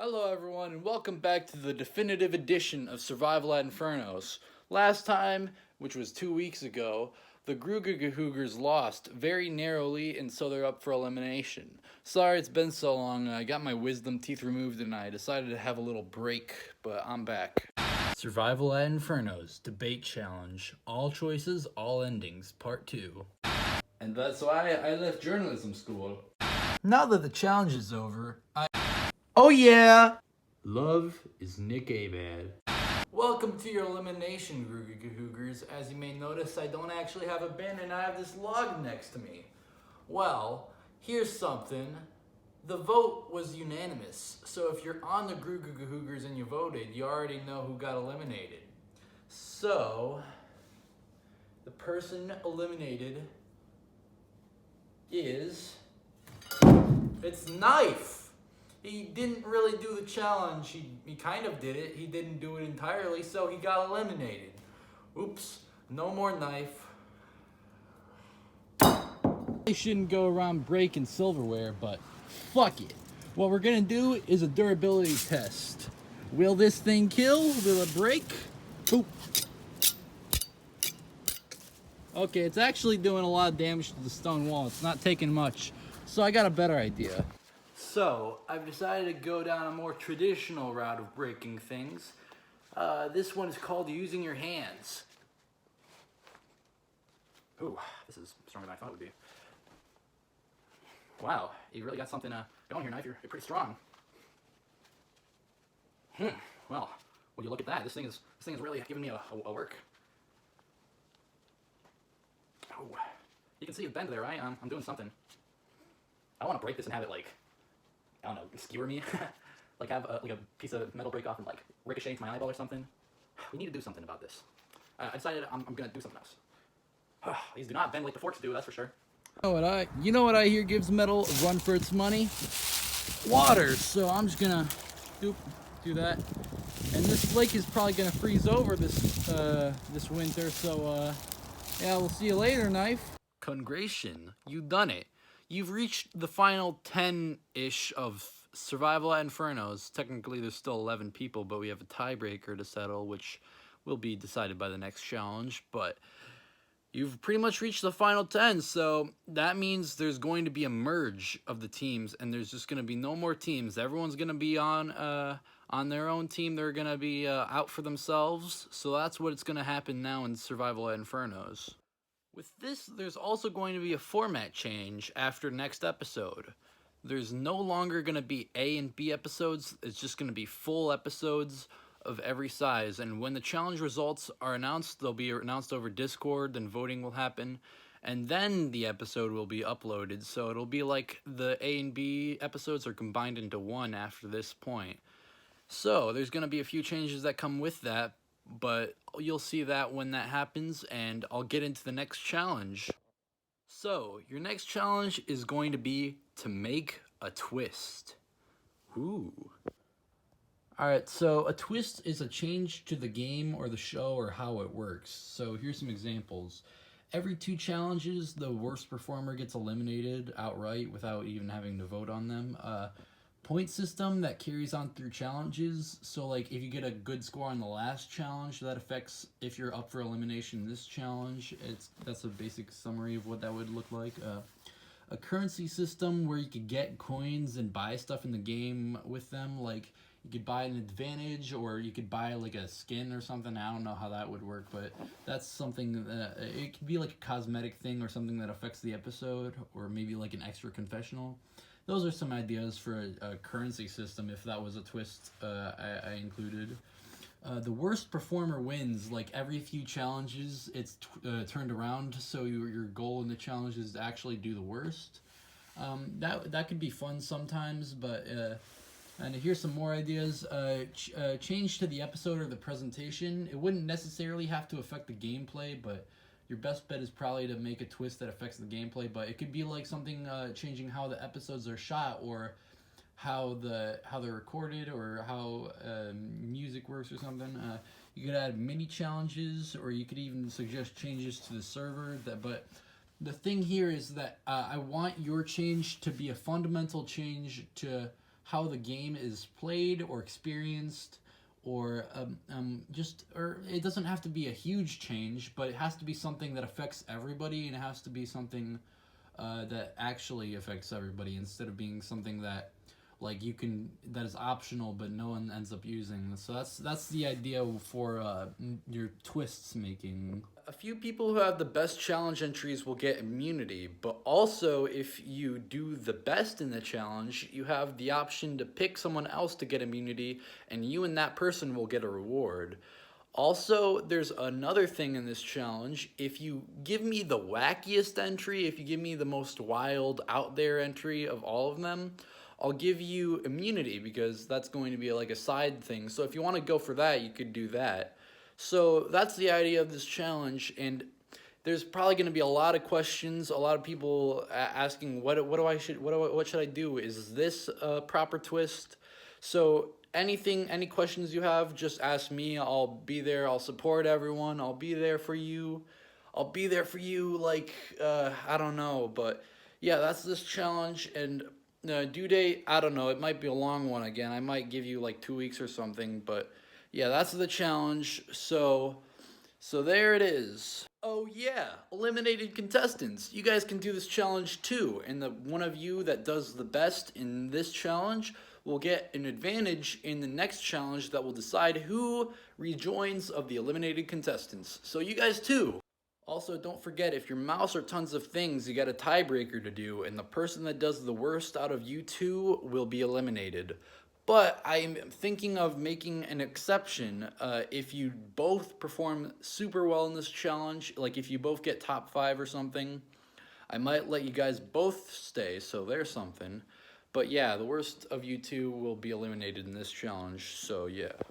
Hello everyone and welcome back to the definitive edition of Survival at Infernos. Last time, which was 2 weeks ago, the Hoogers lost very narrowly and so they're up for elimination. Sorry it's been so long, I got my wisdom teeth removed and I decided to have a little break, but I'm back. Survival at Infernos, Debate Challenge, All Choices, All Endings, Part 2. And that's why I left journalism school. Now that the challenge is over, Oh yeah! Love is Nick Abad. Welcome to your elimination, Hoogers. As you may notice, I don't actually have a bin and I have this log next to me. Well, here's something. The vote was unanimous, so if you're on the Hoogers and you voted, you already know who got eliminated. So, the person eliminated is... It's Knife! He didn't really do the challenge. He kind of did it. He didn't do it entirely, so he got eliminated. Oops, no more Knife. I shouldn't go around breaking silverware, but fuck it. What we're gonna do is a durability test. Will this thing kill? Will it break? Boop. Okay, it's actually doing a lot of damage to the stone wall. It's not taking much. So I got a better idea. So, I've decided to go down a more traditional route of breaking things. This one is called using your hands. Ooh, this is stronger than I thought it would be. Wow, you really got something going here, Knife. You're pretty strong. Well, would you look at that? This thing is really giving me a work. Oh, you can see the bend there, right? I'm doing something. I want to break this and have it, like, I don't know, skewer me. Like have like a piece of metal break off and like ricochet into my eyeball or something. We need to do something about this. I decided I'm gonna do something else. These do not bend like the forks do, that's for sure. You know what I hear gives metal a run for its money? Water. So I'm just gonna do that. And this flake is probably gonna freeze over this winter. So yeah, we'll see you later, Knife. Congratulations, you done it. You've reached the final 10-ish of Survival at Infernos. Technically, there's still 11 people, but we have a tiebreaker to settle, which will be decided by the next challenge. But you've pretty much reached the final 10, so that means there's going to be a merge of the teams, and there's just going to be no more teams. Everyone's going to be on their own team. They're going to be out for themselves. So that's what's going to happen now in Survival at Infernos. With this, there's also going to be a format change after next episode. There's no longer going to be A and B episodes, it's just going to be full episodes of every size. And when the challenge results are announced, they'll be announced over Discord, then voting will happen, and then the episode will be uploaded. So it'll be like the A and B episodes are combined into one after this point. So there's going to be a few changes that come with that, but you'll see that when that happens, and I'll get into the next challenge. So, your next challenge is going to be to make a twist. Ooh. Alright, so a twist is a change to the game or the show or how it works. So here's some examples. Every 2 challenges, the worst performer gets eliminated outright without even having to vote on them. Point system that carries on through challenges. So like if you get a good score on the last challenge, that affects if you're up for elimination in this challenge. That's a basic summary of what that would look like. A currency system where you could get coins and buy stuff in the game with them. Like you could buy an advantage or you could buy like a skin or something. I don't know how that would work, but that's something that it could be like a cosmetic thing or something that affects the episode, or maybe like an extra confessional. Those are some ideas for a currency system if that was a twist I included. The worst performer wins. Like every few challenges, it's turned around, so your goal in the challenge is to actually do the worst. That could be fun sometimes, but and here's some more ideas. Change to the episode or the presentation. It wouldn't necessarily have to affect the gameplay, but your best bet is probably to make a twist that affects the gameplay, but it could be like something changing how the episodes are shot, or how they're recorded, or how music works or something. You could add mini challenges, or you could even suggest changes to the server. But the thing here is that I want your change to be a fundamental change to how the game is played or experienced, or or it doesn't have to be a huge change, but it has to be something that affects everybody, and it has to be something that actually affects everybody, instead of being something that like that is optional but no one ends up using. So that's the idea for your twists making. A few people who have the best challenge entries will get immunity, but also if you do the best in the challenge, you have the option to pick someone else to get immunity, and you and that person will get a reward. Also, there's another thing in this challenge. If you give me the wackiest entry, if you give me the most wild, out there entry of all of them, I'll give you immunity, because that's going to be like a side thing. So if you want to go for that, you could do that. So that's the idea of this challenge, and there's probably going to be a lot of questions, a lot of people asking what should I do? Is this a proper twist? So any questions you have, just ask me. I'll be there. I'll support everyone. I'll be there for you. I'll be there for you, like, I don't know, but yeah, that's this challenge. And due date, I don't know, it might be a long one again. I might give you like 2 weeks or something, but yeah, that's the challenge. So there it is. Oh yeah, eliminated contestants. You guys can do this challenge too, and the one of you that does the best in this challenge will get an advantage in the next challenge that will decide who rejoins of the eliminated contestants. So you guys too. Also, don't forget, if your mouse are tons of things, you got a tiebreaker to do, and the person that does the worst out of you two will be eliminated. But I'm thinking of making an exception. If you both perform super well in this challenge, like if you both get top 5 or something, I might let you guys both stay, so there's something. But yeah, the worst of you two will be eliminated in this challenge, so yeah.